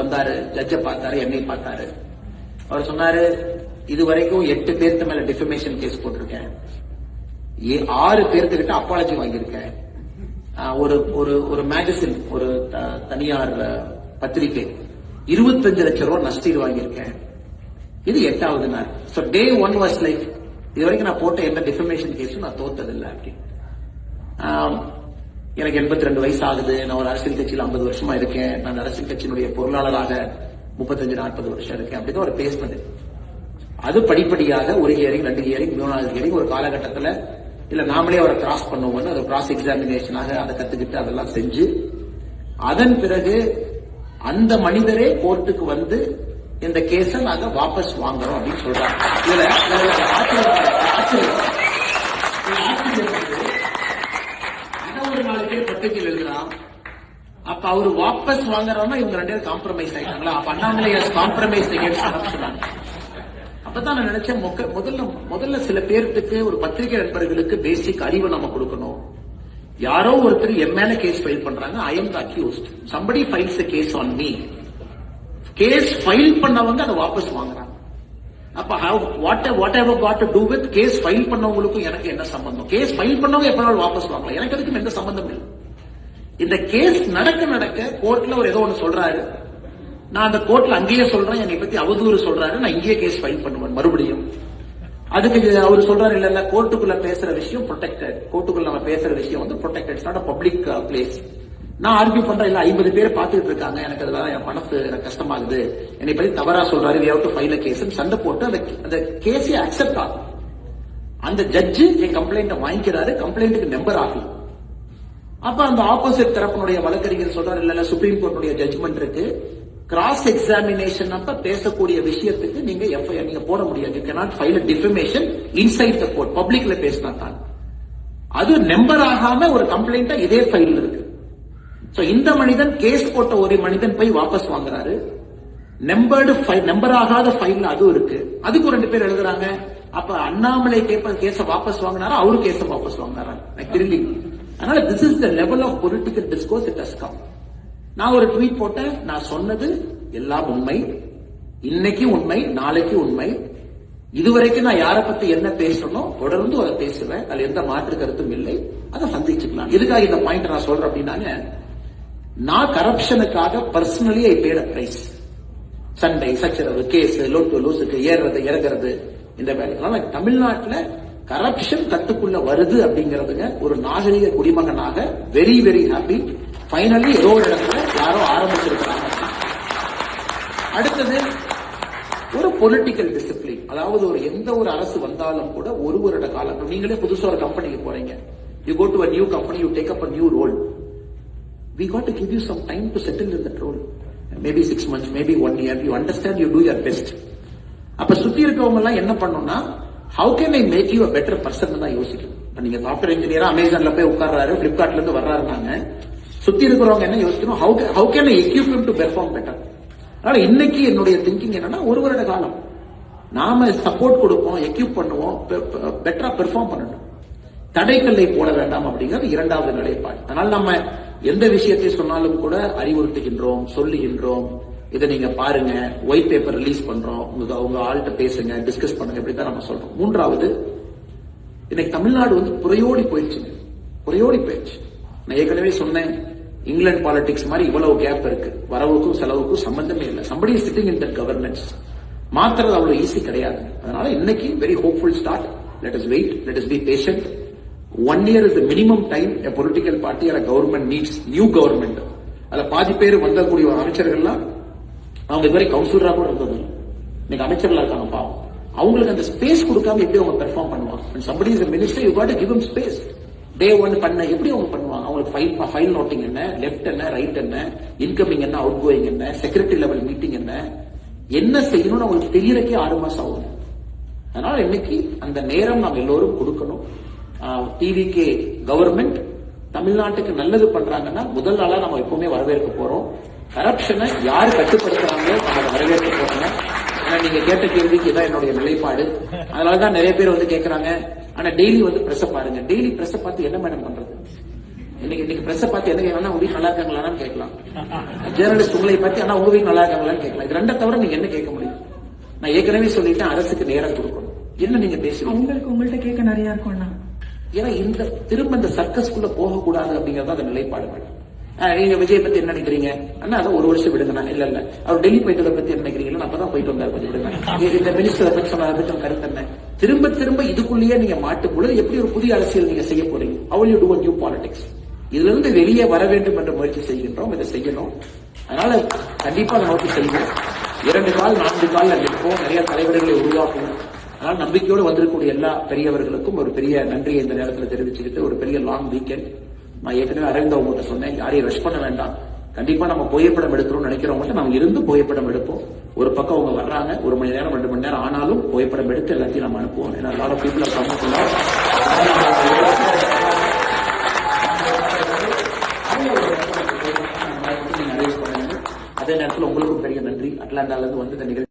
வந்தாரு, ஜட்ஜ பார்த்தாரு, என்னை பார்த்தாரு. அவர் சொன்னாரு, இதுவரைக்கும் 8 பேர்த்து மேல டிஃபமேஷன் கேஸ் போட்டிருக்கேன், 6 பேர்த்துக்கிட்ட அப்பாலஜி வாங்கியிருக்கேன், ஒரு மேகசின், ஒரு தனியார் பத்திரிகை 25 லட்சம் ரூபாய் நஷ்டீடு வாங்கியிருக்கேன். இது 8வது நாள். சோ டே 1 வாஸ் லைக், இது வரைக்கும் நான் போட்ட எந்த டிஃபமேஷன் கேஸும் நான் தோத்ததில்லை அப்படி. எனக்கு 82 வயசு ஆகுது. நான் ஒரு அரசியல் கட்சியில் 50 வருஷமா இருக்கேன். நான் அரசியல் கட்சியினுடைய பொருளாளராக 35-40 வருஷம் இருக்கேன். அப்படிதான் ஒரு பேசினது. அது படிப்படியாக ஒரு ஹியரிங், 2 ஹியரிங், 3வது ஹியரிங், ஒரு காலகட்டத்தில் இல்ல நாமளே அவரை கிராஸ் பண்ணுவோம்னு அதை கிராஸ் எக்ஸாமினேஷனாக அதை கத்துக்கிட்டு அதெல்லாம் செஞ்சு, அதன் பிறகு அந்த மனிதரே கோர்ட்டுக்கு வந்து இந்த கேஸ நாங்க வாபஸ் வாங்குறோம் அப்படின்னு சொல்றாங்க. இதுல ஒரு 4 பேர் பத்திரிகையில் எழுதுறான். அப்ப அவரு வாபஸ் வாங்குறோம்னா இவங்க 2 பேரும் காம்ப்ரமைஸ் ஆயிட்டாங்களா? அப்ப அண்ணாமலை காம்ப்ரமைஸ் சொன்னாங்க. அப்பதான் நான் நினைச்சேன், முதல்ல சில பேருக்கு, ஒரு பத்திரிகை நண்பர்களுக்கு பேசிக் அறிவு நம்ம கொடுக்கணும். யாரோ ஒருத்தர் என் மேல கேஸ் ஃபைல் பண்றாங்க, I am the accused, somebody files a case on me. Case file பண்ணவங்க அதை வாபஸ் வாங்குறாங்க. அப்ப whatever got to do with case file பண்ணவங்களுக்கும் எனக்கு என்ன சம்பந்தம்? கேஸ் ஃபைல் பண்ணவங்க எப்பனாலும் வாபஸ் வாங்கலாம், எனக்கு அதுக்கும் எந்த சம்பந்தம் இல்லை. இந்த கேஸ் நடக்க கோர்ட்ல ஒரு ஏதோ ஒன்று சொல்றாரு, நான் அந்த கோர்ட்ல அங்கேயே சொல்றேன், என்னை பத்தி அவதூறு சொல்றாரு, நான் இங்கேயே கேஸ் ஃபைல் பண்ணுவேன் மறுபடியும். அதுக்கு அவர் சொல்றாரு, இல்ல கோர்ட்டுக்குள்ள பேசுற விஷயம் ப்ரொடெக்டட், கோர்ட்டுக்குள்ள நம்ம பேசுற விஷயம் வந்து protected, not a public place. நான் ஆர்கியூ பண்றேன், இல்ல 50 பேர் பாத்துட்டு இருக்காங்க, எனக்கு அதெல்லாம் என் மனசு எனக்கு கஷ்டமாகுது, என்னை பத்தி தவறா சொல்றாரு, we have to file a case, சண்டை போட்டு அந்த கேஸை அக்செப்ட் ஆகும். அந்த ஜட்ஜு என் கம்ப்ளைண்ட் வாங்கிக்கிறாரு, கம்ப்ளைண்ட்டுக்கு நம்பர் ஆகும். அப்ப அந்த ஆப்போசிட் தரப்பினுடைய வழக்கறிஞர் சொல்றாரு, இல்ல சுப்ரீம் கோர்ட்டுடைய ஜட்ஜ்மெண்ட் இருக்கு, கிராஸ் எக்ஸாமினேஷன் அப்ப பேசக்கூடிய விஷயத்துக்கு நீங்க எஃப்ஐஆர் நீங்க போட முடியாது. You cannot file a defamation inside the court, பப்ளிக்ல பேசினா தான். அது நம்பர் ஆகாம ஒரு கம்ப்ளைண்ட் இதே ஃபைல் இருக்கு. சோ இந்த மனிதன் கேஸ் போட்ட ஒரு மனிதன் போய் வாபஸ் வாங்குறாரு, நம்பர் ஆகாத ஃபைல் அது இருக்கு, அதுக்கு 2 பேர் எழுதுறாங்க. அப்ப அண்ணாமலை கேஸ வாபஸ் வாங்கினாரா, அவரு கேஸ வாபஸ் வாங்கினாரா? திரும்பி. அதனால this is the level of political discourse it has come. நான் ஒரு ட்வீட் போட்டேன், நான் சொன்னது எல்லாம் உண்மை, இன்னைக்கு உண்மை, நாளைக்கு உண்மை. இதுவரைக்கும் நான் யாரை பத்தி என்ன பேசணும் தொடர்ந்து அதை பேசுவேன், அதுல எந்த மாற்று கருத்தும் இல்லை, அதை சந்திச்சுக்கலாம். எதுக்காக இந்த பாயிண்ட் நான் சொல்றேன் அப்படின்னாங்க, நான் கரப்ஷனுக்காக personally I paid a price. சண்டை, சச்சரவு, கேஸ், லோட்டு லூசுக்கு ஏறுறது இறங்குறது, இந்த வேலை. தமிழ்நாட்டில் கரப்ஷன் கட்டுக்குள்ள வருது அப்படிங்கறதுங்க ஒரு நாகரிக குடிமகனாக வெரி வெரி ஹாப்பி. ஃபைனலி ஏதோ ஒரு இடத்துல யாரோ ஆரம்பிச்சிருக்கிறாங்க. அடுத்தது ஒரு பொலிட்டிக்கல் டிசிப்ளின், அதாவது எந்த ஒரு அரசு வந்தாலும் கூட ஒரு வருட காலம், நீங்களே புதுசா ஒரு கம்பெனிக்கு போறீங்க, you go to a new company, you take up a new role. We got to give you some time to settle in that role. Maybe 6 months, maybe 1 year. You understand, you do your best. அப்ப சுத்தி இருக்கவங்க எல்லாம் என்ன பண்ணணும்னா, how can I make you a better person தான் யோசிக்கணும். நீங்க software இன்ஜினியரா அமேசான்ல போய் உட்கார்றாரு, பிளிப்கார்ட்ல இருந்து வர்றாருனாங்க, சுத்தி இருக்கிறவங்க என்ன யோசிக்கணும், how can I equip him to perform better. அதனால இன்னைக்கு என்னுடைய திங்கிங் என்னன்னா, ஒரு வருட காலம் நாம சப்போர்ட் கொடுப்போம், எக்யூப் பண்ணுவோம், பெட்டரா பெர்ஃபார்ம் பண்ணணும், தடைக்கல்லை போட வேண்டாம் அப்படிங்கிறது 2வது நிலைப்பாடு. அதனால நம்ம எந்த விஷயத்தை சொன்னாலும் கூட அறிவுறுத்துகின்றோம், சொல்லுகின்றோம், இதை நீங்க பாருங்க, ஒயிட் பேப்பர் ரிலீஸ் பண்றோம், உங்க ஆள்கிட்ட பேசுங்க, டிஸ்கஸ் பண்ணுங்க, இப்படிதான் நம்ம சொல்றோம். 3வது, இன்னைக்கு தமிழ்நாடு புறையோடி போயிடுச்சு, புறையோடி போயிடுச்சு. நான் ஏற்கனவே சொன்னேன், இங்கிலாந்து பாலிடிக்ஸ் மாதிரி இவ்வளவு கேப் இருக்கு, வரவுக்கும் செலவுக்கும் சம்பந்தமே இல்லை. somebody is sitting in that governance. மாத்துறது அவ்வளவு ஈஸி கிடையாது. அதனால இன்னைக்கு very hopeful start. let us wait, let us be patient. 1 year is the minimum time a political party or a government needs new government. அதுல பாதி பேர் வந்தக்கூடிய அமைச்சர்கள்லாம் அவங்க இதுவரை கவுன்சிலரா கூட இருந்தது, இன்னைக்கு அமைச்சர்களா இருக்காங்க. பாவம், அவங்களுக்கு அந்த ஸ்பேஸ் கொடுக்காம எப்படி அவங்க பெர்ஃபார்ம் பண்ணுவாங்க? somebody is a minister, you got to give him space. டே 1 பண்ண எப்படி அவங்க பண்ணுவாங்க? அவங்களுக்கு ஃபைல் நோட்டிங் என்ன, லெஃப்ட் என்ன, ரைட் என்ன, இன்கமிங் என்ன, அவுட் கோயிங் என்ன, செக்ரட்டரி லெவல் மீட்டிங் என்ன செய்யணும்னு அவங்களுக்கு தெரியறக்கே 6 மாசம் ஆகும். அதனால இன்னைக்கு அந்த நேரம் நாம் எல்லோரும் கொடுக்கணும். டிவிகே கவர்மெண்ட் தமிழ்நாட்டுக்கு நல்லது பண்றாங்கன்னா முதல் நாளா நம்ம எப்பவுமே வரவேற்க போறோம். கரப்ஷனை யாரு கட்டுப்படுத்துறாங்க நம்ம வரவேற்க போறாங்க. நீங்க கேட்ட கேள்விக்கு இதான் என்னுடைய நிலைப்பாடு. அதனாலதான் நிறைய பேர் கேட்கறாங்க, ஆனா டெய்லி பிரஸ் பாருங்க. டெய்லி பிரஸ் பார்த்து என்ன மேடம் பண்றது? இன்னைக்கு பிரஸ் பார்த்து என்ன கேட்கலாம், உங்க வீட்டு நல்லா இருக்காங்களான்னு கேட்கலாம். ஜேர்னலிஸ்ட் உங்களை பத்தி ஆனா உங்க வீட்டு நல்லா இருக்காங்களான்னு கேட்கலாம். இது ரெண்டை தவிர நீங்க என்ன கேட்க முடியும்? நான் ஏற்கனவே சொல்லிட்டேன், அரசுக்கு நேரம் கொடுக்கணும். என்ன நீங்க பேசுவீங்க? உங்கள்ட்ட கேட்க நிறைய இருக்கும்னா, ஏன்னா திரும்ப இந்த சர்க்கஸ்குள்ள போகக்கூடாது அப்படிங்கறது அந்த நிலைப்பாடுகள். நீங்க விஜய் பத்தி என்ன நினைக்கிறீங்க? அண்ணா அதை ஒரு வருஷம் விடுங்கண்ணா. இல்ல அவர் டெல்லி போயிட்டதை பத்தி என்ன நினைக்கிறீங்க? அப்பதான் போயிட்டு வந்தார், கொஞ்சம் விடுங்க. இந்த மினிஸ்டரை பத்தி சொன்ன பத்தி கருத்து என்ன? திரும்ப இதுக்குள்ளேயே நீங்க மாட்டும் பொழுது எப்படி ஒரு புதிய அரசியல் நீங்க செய்ய போறீங்க? How will you do a new politics? இதுல இருந்து வெளியே வர வேண்டும் என்ற முயற்சி செய்கின்றோம். இதை செய்யணும். அதனால கண்டிப்பா அதை நோக்கி செய்வோம். 2 கால் 4 கால் நிற்போம். நிறைய தலைவர்களை உருவாக்கணும். அதனால நம்பிக்கையோடு வந்திருக்கக்கூடிய எல்லா பெரியவர்களுக்கும் ஒரு பெரிய நன்றியை இந்த நேரத்தில் தெரிவிச்சுக்கிட்டு, ஒரு பெரிய லாங் வீக்கெண்ட். நான் ஏற்கனவே அரவிந்த் அவங்ககிட்ட சொன்னேன், யாரையும் ரஷ் பண்ண வேண்டாம். கண்டிப்பா நம்ம புகைப்படம் எடுக்கிறோம்னு நினைக்கிறவங்க நம்ம இருந்து புகைப்படம் எடுப்போம். ஒரு பக்கம் அவங்க வர்றாங்க, 1 மணி நேரம் 2 மணி நேரம் ஆனாலும் புகைப்படம் எடுத்து எல்லாத்தையும் நம்ம அனுப்புவோம். ஏன்னா lot of people are coming to love. அதே நேரத்தில் உங்களுக்கும் பெரிய நன்றி. அட்லாண்டால இருந்து வந்து இந்த நிகழ்ச்சி